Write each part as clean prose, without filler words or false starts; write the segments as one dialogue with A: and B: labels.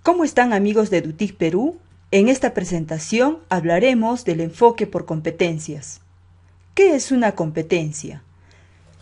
A: ¿Cómo están, amigos de EduTIC Perú? En esta presentación hablaremos del enfoque por competencias. ¿Qué es una competencia?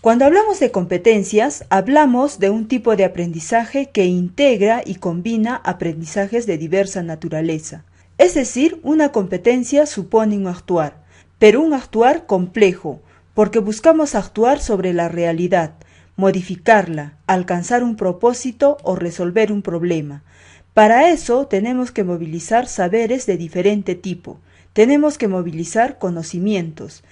A: Cuando hablamos de competencias, hablamos de un tipo de aprendizaje que integra y combina aprendizajes de diversa naturaleza. Es decir, una competencia supone un actuar, pero un actuar complejo, porque buscamos actuar sobre la realidad, modificarla, alcanzar un propósito o resolver un problema. Para eso tenemos que movilizar saberes de diferente tipo, tenemos que movilizar conocimientos.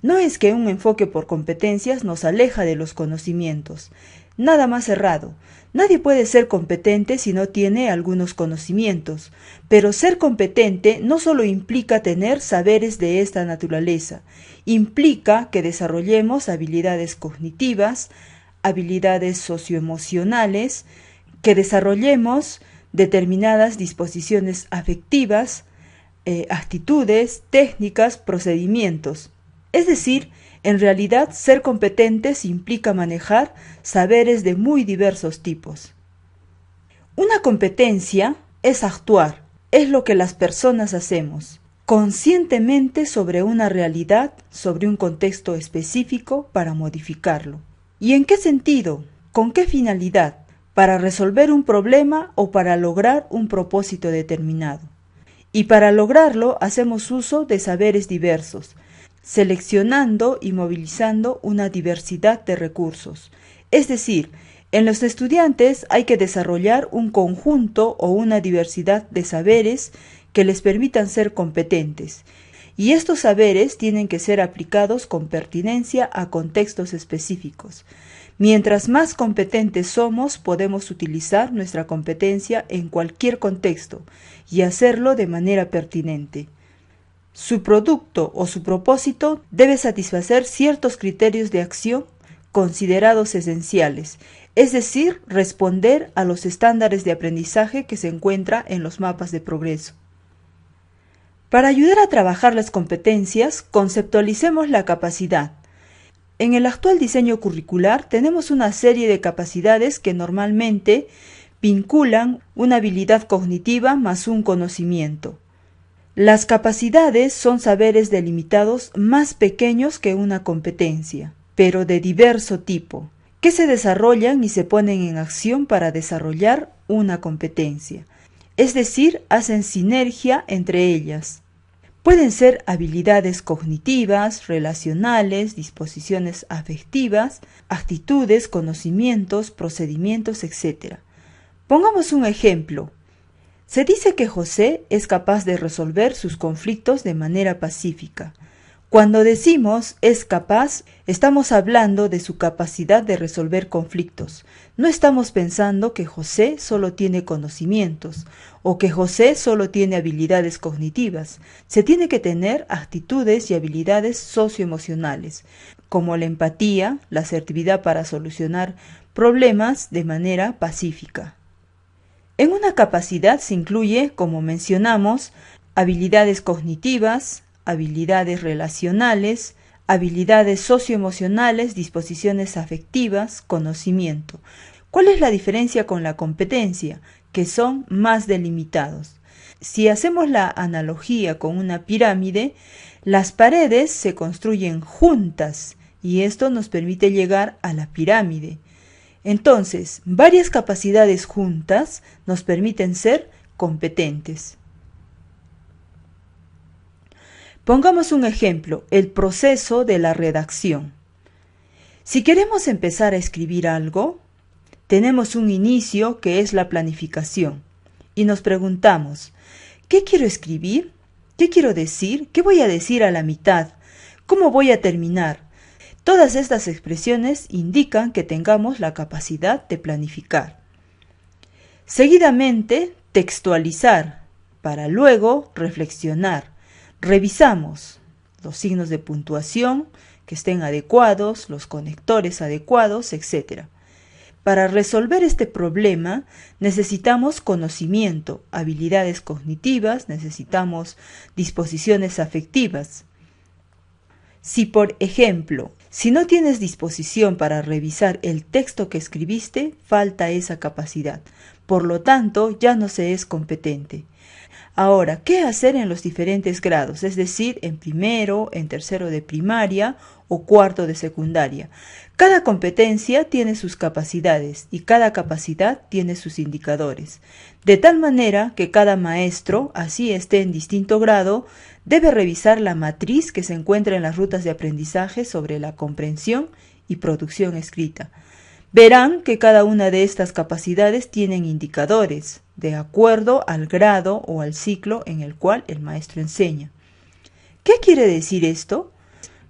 A: No es que un enfoque por competencias nos aleja de los conocimientos. Nada más errado. Nadie puede ser competente si no tiene algunos conocimientos, pero ser competente no solo implica tener saberes de esta naturaleza, implica que desarrollemos habilidades cognitivas, habilidades socioemocionales, que desarrollemos determinadas disposiciones afectivas, actitudes, técnicas, procedimientos. Es decir, en realidad ser competentes implica manejar saberes de muy diversos tipos. Una competencia es actuar, es lo que las personas hacemos, conscientemente sobre una realidad, sobre un contexto específico para modificarlo. ¿Y en qué sentido? ¿Con qué finalidad? ¿Para resolver un problema o para lograr un propósito determinado? Y para lograrlo hacemos uso de saberes diversos, seleccionando y movilizando una diversidad de recursos. Es decir, en los estudiantes hay que desarrollar un conjunto o una diversidad de saberes que les permitan ser competentes. Y estos saberes tienen que ser aplicados con pertinencia a contextos específicos. Mientras más competentes somos, podemos utilizar nuestra competencia en cualquier contexto y hacerlo de manera pertinente. Su producto o su propósito debe satisfacer ciertos criterios de acción considerados esenciales, es decir, responder a los estándares de aprendizaje que se encuentran en los mapas de progreso. Para ayudar a trabajar las competencias, conceptualicemos la capacidad. En el actual diseño curricular tenemos una serie de capacidades que normalmente vinculan una habilidad cognitiva más un conocimiento. Las capacidades son saberes delimitados más pequeños que una competencia, pero de diverso tipo, que se desarrollan y se ponen en acción para desarrollar una competencia, es decir, hacen sinergia entre ellas. Pueden ser habilidades cognitivas, relacionales, disposiciones afectivas, actitudes, conocimientos, procedimientos, etc. Pongamos un ejemplo. Se dice que José es capaz de resolver sus conflictos de manera pacífica. Cuando decimos es capaz, estamos hablando de su capacidad de resolver conflictos. No estamos pensando que José solo tiene conocimientos o que José solo tiene habilidades cognitivas. Se tiene que tener actitudes y habilidades socioemocionales, como la empatía, la asertividad para solucionar problemas de manera pacífica. En una capacidad se incluye, como mencionamos, habilidades cognitivas, habilidades relacionales, habilidades socioemocionales, disposiciones afectivas, conocimiento. ¿Cuál es la diferencia con la competencia? Que son más delimitados. Si hacemos la analogía con una pirámide, las paredes se construyen juntas y esto nos permite llegar a la pirámide. Entonces, varias capacidades juntas nos permiten ser competentes. Pongamos un ejemplo, el proceso de la redacción. Si queremos empezar a escribir algo, tenemos un inicio que es la planificación y nos preguntamos, ¿qué quiero escribir? ¿Qué quiero decir? ¿Qué voy a decir a la mitad? ¿Cómo voy a terminar? Todas estas expresiones indican que tengamos la capacidad de planificar. Seguidamente, textualizar, para luego reflexionar. Revisamos los signos de puntuación, que estén adecuados, los conectores adecuados, etc. Para resolver este problema necesitamos conocimiento, habilidades cognitivas, necesitamos disposiciones afectivas. Si, por ejemplo, si no tienes disposición para revisar el texto que escribiste, falta esa capacidad. Por lo tanto, ya no se es competente. Ahora, ¿qué hacer en los diferentes grados? Es decir, en primero, en tercero de primaria o cuarto de secundaria. Cada competencia tiene sus capacidades y cada capacidad tiene sus indicadores. De tal manera que cada maestro, así esté en distinto grado, debe revisar la matriz que se encuentra en las rutas de aprendizaje sobre la comprensión y producción escrita. Verán que cada una de estas capacidades tienen indicadores, de acuerdo al grado o al ciclo en el cual el maestro enseña. ¿Qué quiere decir esto?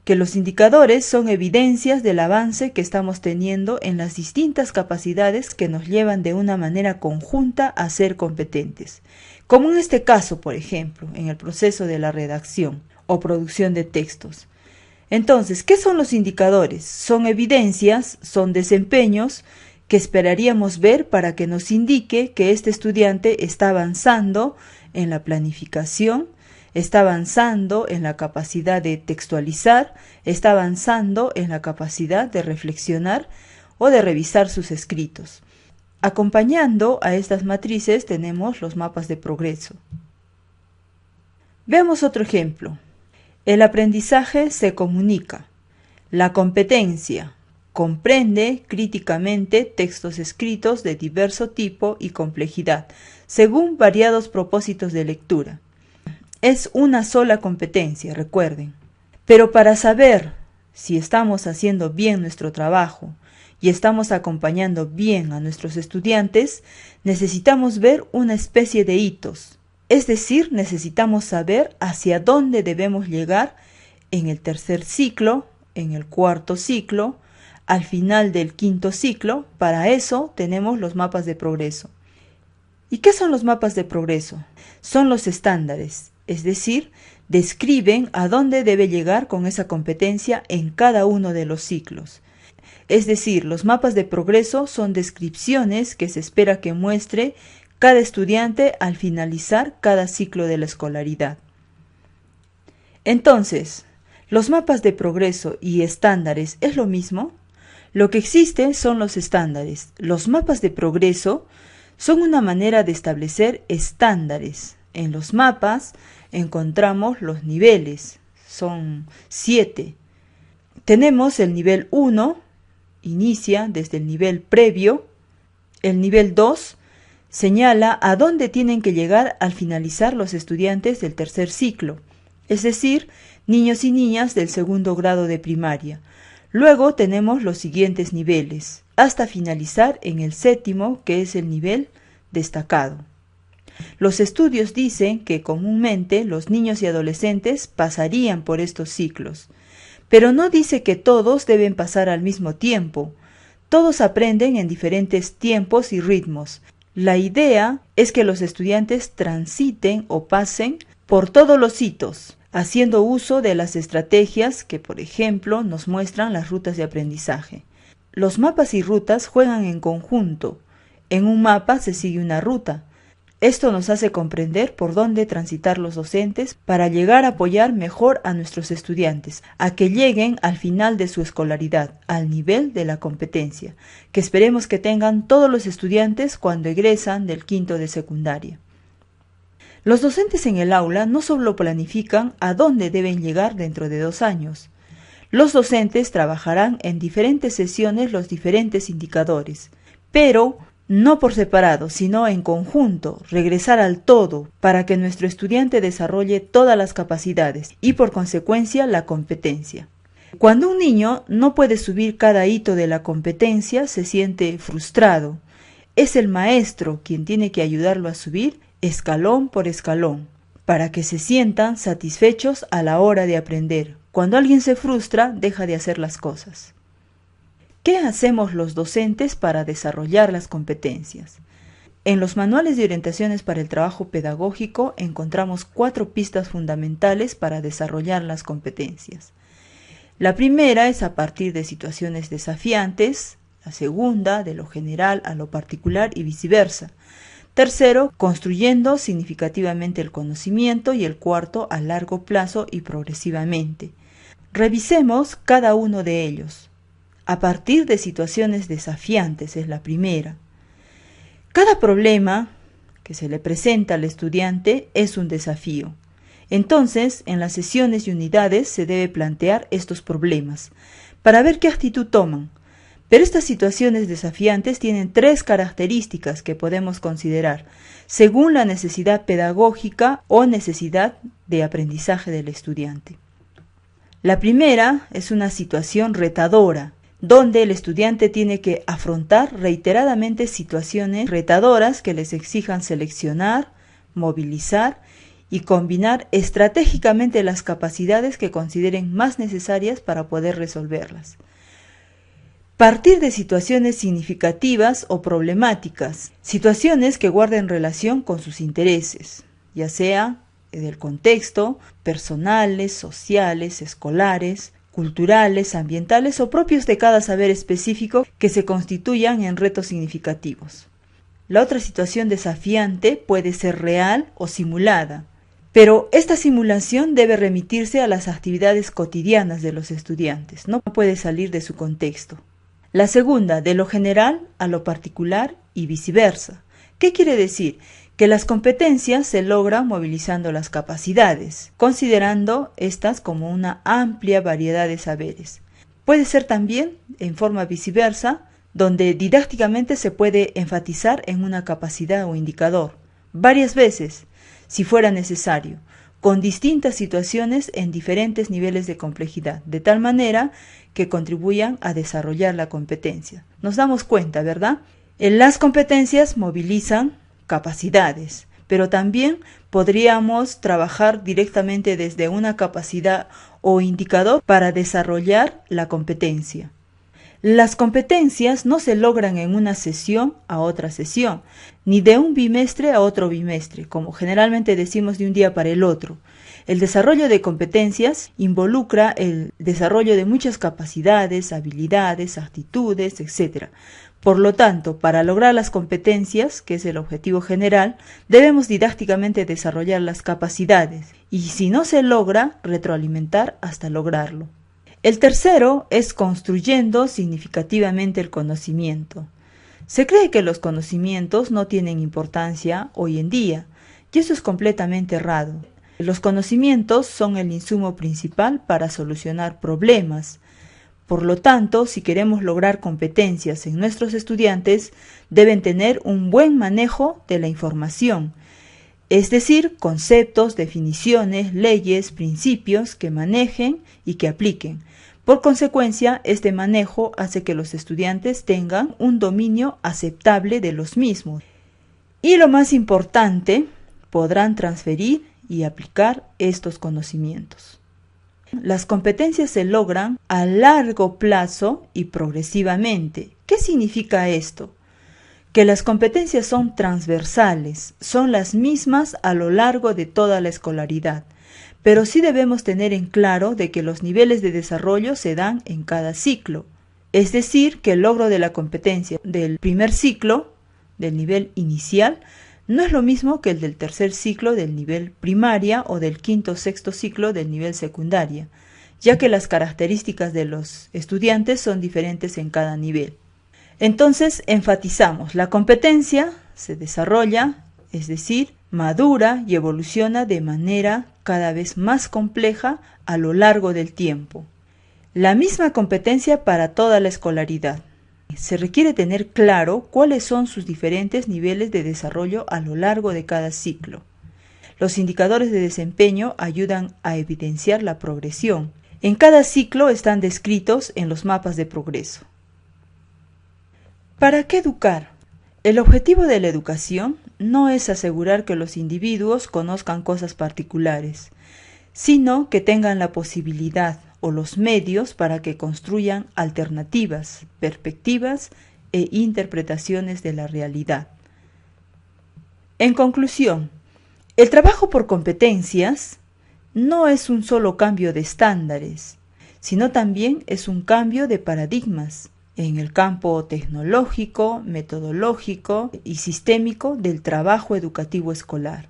A: Que los indicadores son evidencias del avance que estamos teniendo en las distintas capacidades que nos llevan de una manera conjunta a ser competentes, como en este caso, por ejemplo, en el proceso de la redacción o producción de textos. Entonces, ¿qué son los indicadores? Son evidencias, son desempeños que esperaríamos ver para que nos indique que este estudiante está avanzando en la planificación, está avanzando en la capacidad de textualizar, está avanzando en la capacidad de reflexionar o de revisar sus escritos. Acompañando a estas matrices tenemos los mapas de progreso. Veamos otro ejemplo. El aprendizaje se comunica. La competencia comprende críticamente textos escritos de diverso tipo y complejidad, según variados propósitos de lectura. Es una sola competencia, recuerden. Pero para saber si estamos haciendo bien nuestro trabajo y estamos acompañando bien a nuestros estudiantes, necesitamos ver una especie de hitos. Es decir, necesitamos saber hacia dónde debemos llegar en el tercer ciclo, en el cuarto ciclo, al final del quinto ciclo. Para eso tenemos los mapas de progreso. ¿Y qué son los mapas de progreso? Son los estándares, es decir, describen a dónde debe llegar con esa competencia en cada uno de los ciclos. Es decir, los mapas de progreso son descripciones que se espera que muestre cada estudiante al finalizar cada ciclo de la escolaridad. Entonces, ¿los mapas de progreso y estándares es lo mismo? Lo que existe son los estándares. Los mapas de progreso son una manera de establecer estándares. En los mapas encontramos los niveles, son 7. Tenemos el nivel 1, inicia desde el nivel previo. El nivel 2 señala a dónde tienen que llegar al finalizar los estudiantes del tercer ciclo, es decir, niños y niñas del segundo grado de primaria. Luego tenemos los siguientes niveles, hasta finalizar en el 7º, que es el nivel destacado. Los estudios dicen que comúnmente los niños y adolescentes pasarían por estos ciclos, pero no dice que todos deben pasar al mismo tiempo. Todos aprenden en diferentes tiempos y ritmos. La idea es que los estudiantes transiten o pasen por todos los hitos, haciendo uso de las estrategias que, por ejemplo, nos muestran las rutas de aprendizaje. Los mapas y rutas juegan en conjunto. En un mapa se sigue una ruta. Esto nos hace comprender por dónde transitar los docentes para llegar a apoyar mejor a nuestros estudiantes, a que lleguen al final de su escolaridad, al nivel de la competencia, que esperemos que tengan todos los estudiantes cuando egresan del quinto de secundaria. Los docentes en el aula no solo planifican a dónde deben llegar dentro de 2 años. Los docentes trabajarán en diferentes sesiones los diferentes indicadores, pero no por separado, sino en conjunto, regresar al todo para que nuestro estudiante desarrolle todas las capacidades y por consecuencia la competencia. Cuando un niño no puede subir cada hito de la competencia, se siente frustrado. Es el maestro quien tiene que ayudarlo a subir escalón por escalón, para que se sientan satisfechos a la hora de aprender. Cuando alguien se frustra, deja de hacer las cosas. ¿Qué hacemos los docentes para desarrollar las competencias? En los manuales de orientaciones para el trabajo pedagógico encontramos 4 pistas fundamentales para desarrollar las competencias. La primera es a partir de situaciones desafiantes, la segunda de lo general a lo particular y viceversa. Tercero, construyendo significativamente el conocimiento y el cuarto a largo plazo y progresivamente. Revisemos cada uno de ellos. A partir de situaciones desafiantes es la primera. Cada problema que se le presenta al estudiante es un desafío. Entonces, en las sesiones y unidades se debe plantear estos problemas para ver qué actitud toman. Pero estas situaciones desafiantes tienen 3 características que podemos considerar según la necesidad pedagógica o necesidad de aprendizaje del estudiante. La primera es una situación retadora, donde el estudiante tiene que afrontar reiteradamente situaciones retadoras que les exijan seleccionar, movilizar y combinar estratégicamente las capacidades que consideren más necesarias para poder resolverlas. Partir de situaciones significativas o problemáticas, situaciones que guarden relación con sus intereses, ya sea del contexto, personales, sociales, escolares, culturales, ambientales o propios de cada saber específico que se constituyan en retos significativos. La otra situación desafiante puede ser real o simulada, pero esta simulación debe remitirse a las actividades cotidianas de los estudiantes, no puede salir de su contexto. La segunda, de lo general a lo particular y viceversa. ¿Qué quiere decir? Que las competencias se logran movilizando las capacidades, considerando estas como una amplia variedad de saberes. Puede ser también en forma viceversa, donde didácticamente se puede enfatizar en una capacidad o indicador, varias veces, si fuera necesario, con distintas situaciones en diferentes niveles de complejidad, de tal manera que contribuyan a desarrollar la competencia. Nos damos cuenta, ¿verdad? Las competencias movilizan capacidades, pero también podríamos trabajar directamente desde una capacidad o indicador para desarrollar la competencia. Las competencias no se logran en una sesión a otra sesión, ni de un bimestre a otro bimestre, como generalmente decimos de un día para el otro. El desarrollo de competencias involucra el desarrollo de muchas capacidades, habilidades, actitudes, etc. Por lo tanto, para lograr las competencias, que es el objetivo general, debemos didácticamente desarrollar las capacidades y si no se logra, retroalimentar hasta lograrlo. El tercero es construyendo significativamente el conocimiento. Se cree que los conocimientos no tienen importancia hoy en día, y eso es completamente errado. Los conocimientos son el insumo principal para solucionar problemas. Por lo tanto, si queremos lograr competencias en nuestros estudiantes, deben tener un buen manejo de la información, es decir, conceptos, definiciones, leyes, principios que manejen y que apliquen. Por consecuencia, este manejo hace que los estudiantes tengan un dominio aceptable de los mismos. Y lo más importante, podrán transferir y aplicar estos conocimientos. Las competencias se logran a largo plazo y progresivamente. ¿Qué significa esto? Que las competencias son transversales, son las mismas a lo largo de toda la escolaridad, pero sí debemos tener en claro de que los niveles de desarrollo se dan en cada ciclo, es decir, que el logro de la competencia del primer ciclo, del nivel inicial, no es lo mismo que el del tercer ciclo del nivel primaria o del quinto o sexto ciclo del nivel secundaria, ya que las características de los estudiantes son diferentes en cada nivel. Entonces, enfatizamos, la competencia se desarrolla, es decir, madura y evoluciona de manera cada vez más compleja a lo largo del tiempo. La misma competencia para toda la escolaridad. Se requiere tener claro cuáles son sus diferentes niveles de desarrollo a lo largo de cada ciclo. Los indicadores de desempeño ayudan a evidenciar la progresión. En cada ciclo están descritos en los mapas de progreso. ¿Para qué educar? El objetivo de la educación no es asegurar que los individuos conozcan cosas particulares, sino que tengan la posibilidad o los medios para que construyan alternativas, perspectivas e interpretaciones de la realidad. En conclusión, el trabajo por competencias no es un solo cambio de estándares, sino también es un cambio de paradigmas en el campo tecnológico, metodológico y sistémico del trabajo educativo escolar.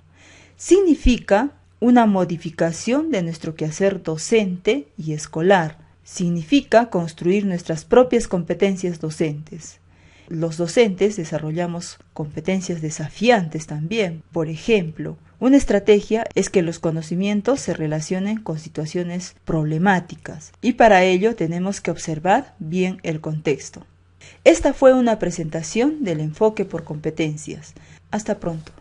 A: Significa una modificación de nuestro quehacer docente y escolar. Significa construir nuestras propias competencias docentes. Los docentes desarrollamos competencias desafiantes también. Por ejemplo, una estrategia es que los conocimientos se relacionen con situaciones problemáticas y para ello tenemos que observar bien el contexto. Esta fue una presentación del enfoque por competencias. Hasta pronto.